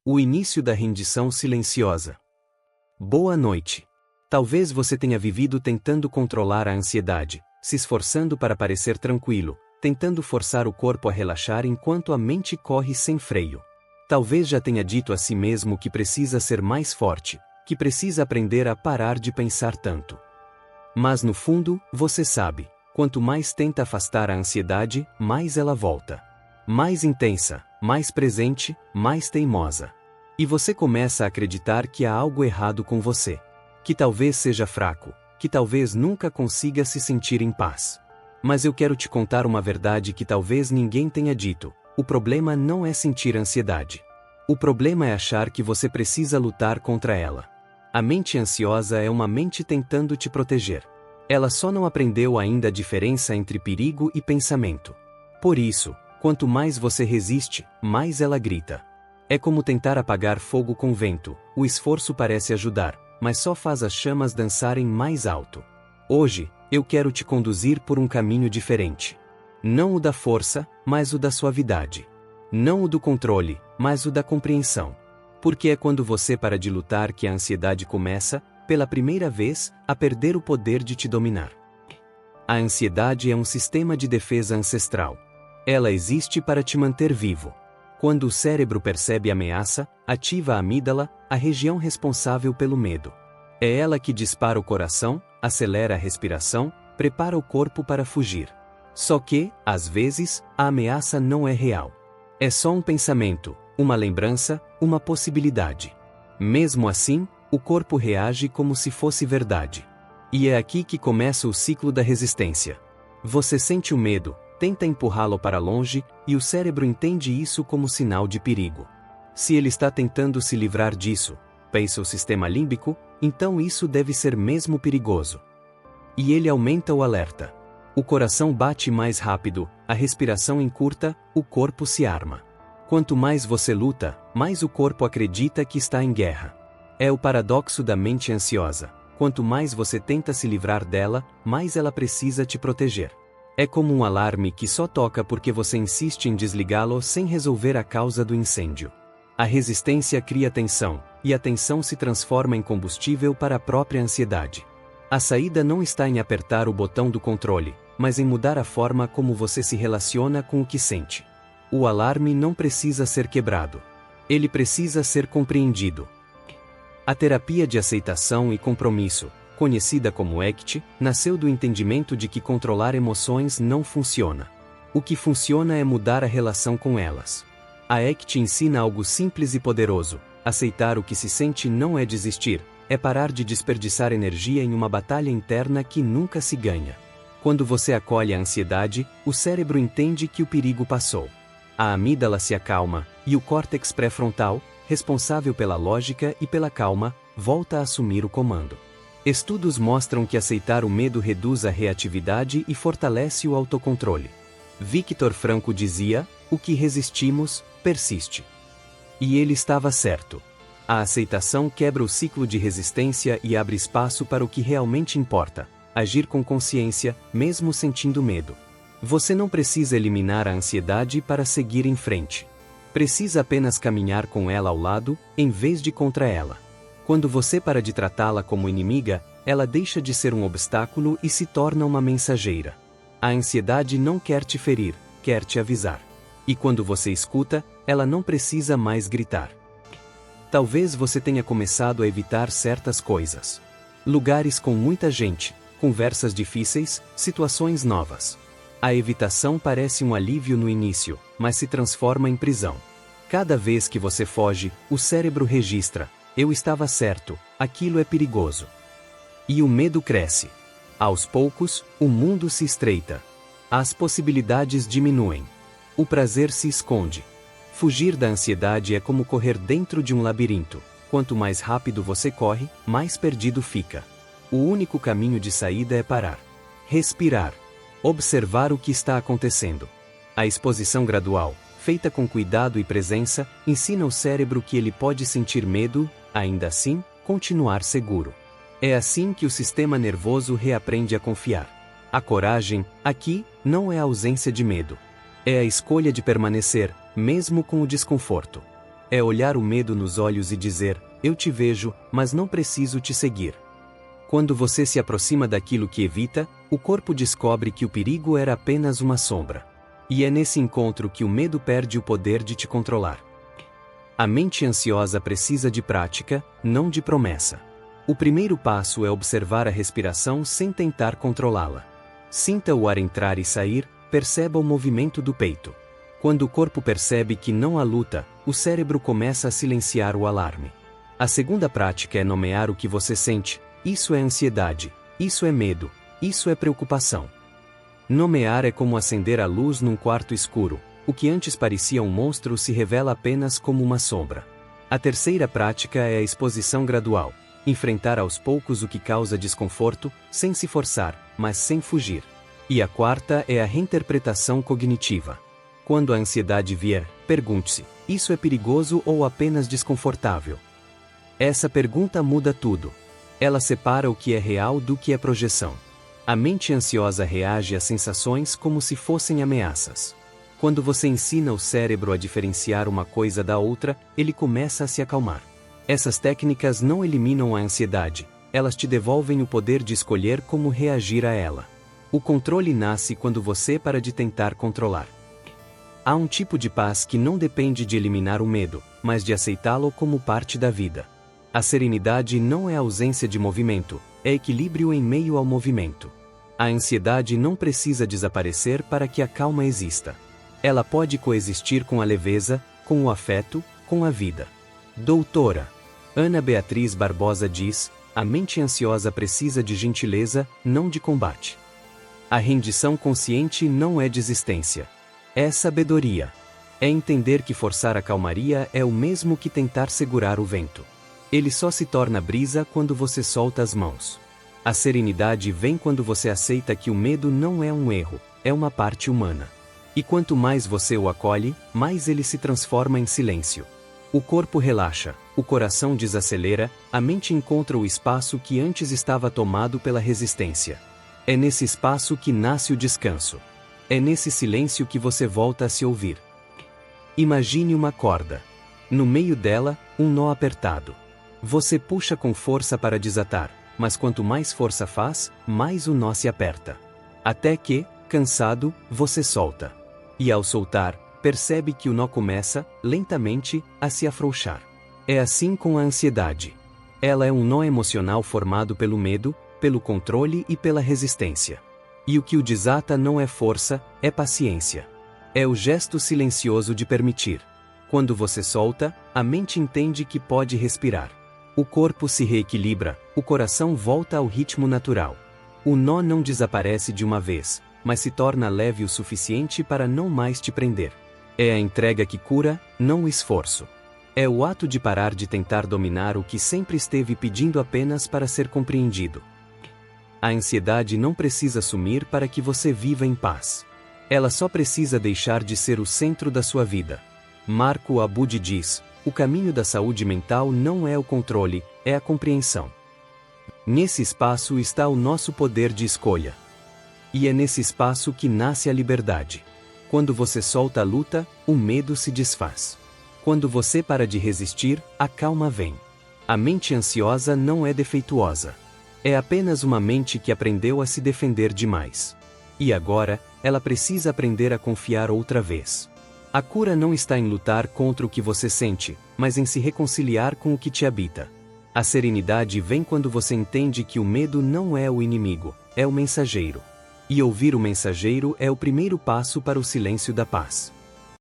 O início da rendição silenciosa. Boa noite. Talvez você tenha vivido tentando controlar a ansiedade, se esforçando para parecer tranquilo, tentando forçar o corpo a relaxar enquanto a mente corre sem freio. Talvez já tenha dito a si mesmo que precisa ser mais forte, que precisa aprender a parar de pensar tanto. Mas no fundo, você sabe, quanto mais tenta afastar a ansiedade, mais ela volta. Mais intensa, mais presente, mais teimosa. E você começa a acreditar que há algo errado com você. Que talvez seja fraco, que talvez nunca consiga se sentir em paz. Mas eu quero te contar uma verdade que talvez ninguém tenha dito: o problema não é sentir ansiedade. O problema é achar que você precisa lutar contra ela. A mente ansiosa é uma mente tentando te proteger. Ela só não aprendeu ainda a diferença entre perigo e pensamento. Por isso, quanto mais você resiste, mais ela grita. É como tentar apagar fogo com vento: o esforço parece ajudar, mas só faz as chamas dançarem mais alto. Hoje, eu quero te conduzir por um caminho diferente. Não o da força, mas o da suavidade. Não o do controle, mas o da compreensão. Porque é quando você para de lutar que a ansiedade começa, pela primeira vez, a perder o poder de te dominar. A ansiedade é um sistema de defesa ancestral. Ela existe para te manter vivo. Quando o cérebro percebe ameaça, ativa a amígdala, a região responsável pelo medo. É ela que dispara o coração, acelera a respiração, prepara o corpo para fugir. Só que, às vezes, a ameaça não é real. É só um pensamento, uma lembrança, uma possibilidade. Mesmo assim, o corpo reage como se fosse verdade. E é aqui que começa o ciclo da resistência. Você sente o medo, tenta empurrá-lo para longe, e o cérebro entende isso como sinal de perigo. Se ele está tentando se livrar disso, pensa o sistema límbico, então isso deve ser mesmo perigoso. E ele aumenta o alerta. O coração bate mais rápido, a respiração encurta, o corpo se arma. Quanto mais você luta, mais o corpo acredita que está em guerra. É o paradoxo da mente ansiosa. Quanto mais você tenta se livrar dela, mais ela precisa te proteger. É como um alarme que só toca porque você insiste em desligá-lo sem resolver a causa do incêndio. A resistência cria tensão, e a tensão se transforma em combustível para a própria ansiedade. A saída não está em apertar o botão do controle, mas em mudar a forma como você se relaciona com o que sente. O alarme não precisa ser quebrado. Ele precisa ser compreendido. A terapia de aceitação e compromisso, conhecida como ACT, nasceu do entendimento de que controlar emoções não funciona. O que funciona é mudar a relação com elas. A ACT ensina algo simples e poderoso: aceitar o que se sente não é desistir, é parar de desperdiçar energia em uma batalha interna que nunca se ganha. Quando você acolhe a ansiedade, o cérebro entende que o perigo passou. A amígdala se acalma, e o córtex pré-frontal, responsável pela lógica e pela calma, volta a assumir o comando. Estudos mostram que aceitar o medo reduz a reatividade e fortalece o autocontrole. Viktor Frankl dizia: o que resistimos, persiste. E ele estava certo. A aceitação quebra o ciclo de resistência e abre espaço para o que realmente importa: agir com consciência, mesmo sentindo medo. Você não precisa eliminar a ansiedade para seguir em frente. Precisa apenas caminhar com ela ao lado, em vez de contra ela. Quando você para de tratá-la como inimiga, ela deixa de ser um obstáculo e se torna uma mensageira. A ansiedade não quer te ferir, quer te avisar. E quando você escuta, ela não precisa mais gritar. Talvez você tenha começado a evitar certas coisas. Lugares com muita gente, conversas difíceis, situações novas. A evitação parece um alívio no início, mas se transforma em prisão. Cada vez que você foge, o cérebro registra: eu estava certo, aquilo é perigoso. E o medo cresce. Aos poucos, o mundo se estreita. As possibilidades diminuem. O prazer se esconde. Fugir da ansiedade é como correr dentro de um labirinto. Quanto mais rápido você corre, mais perdido fica. O único caminho de saída é parar. Respirar. Observar o que está acontecendo. A exposição gradual, feita com cuidado e presença, ensina o cérebro que ele pode sentir medo, ainda assim, continuar seguro. É assim que o sistema nervoso reaprende a confiar. A coragem, aqui, não é a ausência de medo. É a escolha de permanecer, mesmo com o desconforto. É olhar o medo nos olhos e dizer: eu te vejo, mas não preciso te seguir. Quando você se aproxima daquilo que evita, o corpo descobre que o perigo era apenas uma sombra. E é nesse encontro que o medo perde o poder de te controlar. A mente ansiosa precisa de prática, não de promessa. O primeiro passo é observar a respiração sem tentar controlá-la. Sinta o ar entrar e sair, perceba o movimento do peito. Quando o corpo percebe que não há luta, o cérebro começa a silenciar o alarme. A segunda prática é nomear o que você sente. Isso é ansiedade, isso é medo, isso é preocupação. Nomear é como acender a luz num quarto escuro. O que antes parecia um monstro se revela apenas como uma sombra. A terceira prática é a exposição gradual. Enfrentar aos poucos o que causa desconforto, sem se forçar, mas sem fugir. E a quarta é a reinterpretação cognitiva. Quando a ansiedade vier, pergunte-se: isso é perigoso ou apenas desconfortável? Essa pergunta muda tudo. Ela separa o que é real do que é projeção. A mente ansiosa reage a sensações como se fossem ameaças. Quando você ensina o cérebro a diferenciar uma coisa da outra, ele começa a se acalmar. Essas técnicas não eliminam a ansiedade, elas te devolvem o poder de escolher como reagir a ela. O controle nasce quando você para de tentar controlar. Há um tipo de paz que não depende de eliminar o medo, mas de aceitá-lo como parte da vida. A serenidade não é ausência de movimento, é equilíbrio em meio ao movimento. A ansiedade não precisa desaparecer para que a calma exista. Ela pode coexistir com a leveza, com o afeto, com a vida. Doutora Ana Beatriz Barbosa diz: a mente ansiosa precisa de gentileza, não de combate. A rendição consciente não é desistência. É sabedoria. É entender que forçar a calmaria é o mesmo que tentar segurar o vento. Ele só se torna brisa quando você solta as mãos. A serenidade vem quando você aceita que o medo não é um erro, é uma parte humana. E quanto mais você o acolhe, mais ele se transforma em silêncio. O corpo relaxa, o coração desacelera, a mente encontra o espaço que antes estava tomado pela resistência. É nesse espaço que nasce o descanso. É nesse silêncio que você volta a se ouvir. Imagine uma corda. No meio dela, um nó apertado. Você puxa com força para desatar, mas quanto mais força faz, mais o nó se aperta. Até que, cansado, você solta. E ao soltar, percebe que o nó começa, lentamente, a se afrouxar. É assim com a ansiedade. Ela é um nó emocional formado pelo medo, pelo controle e pela resistência. E o que o desata não é força, é paciência. É o gesto silencioso de permitir. Quando você solta, a mente entende que pode respirar. O corpo se reequilibra, o coração volta ao ritmo natural. O nó não desaparece de uma vez, mas se torna leve o suficiente para não mais te prender. É a entrega que cura, não o esforço. É o ato de parar de tentar dominar o que sempre esteve pedindo apenas para ser compreendido. A ansiedade não precisa sumir para que você viva em paz. Ela só precisa deixar de ser o centro da sua vida. Marco Abud diz: o caminho da saúde mental não é o controle, é a compreensão. Nesse espaço está o nosso poder de escolha. E é nesse espaço que nasce a liberdade. Quando você solta a luta, o medo se desfaz. Quando você para de resistir, a calma vem. A mente ansiosa não é defeituosa. É apenas uma mente que aprendeu a se defender demais. E agora, ela precisa aprender a confiar outra vez. A cura não está em lutar contra o que você sente, mas em se reconciliar com o que te habita. A serenidade vem quando você entende que o medo não é o inimigo, é o mensageiro. E ouvir o mensageiro é o primeiro passo para o silêncio da paz.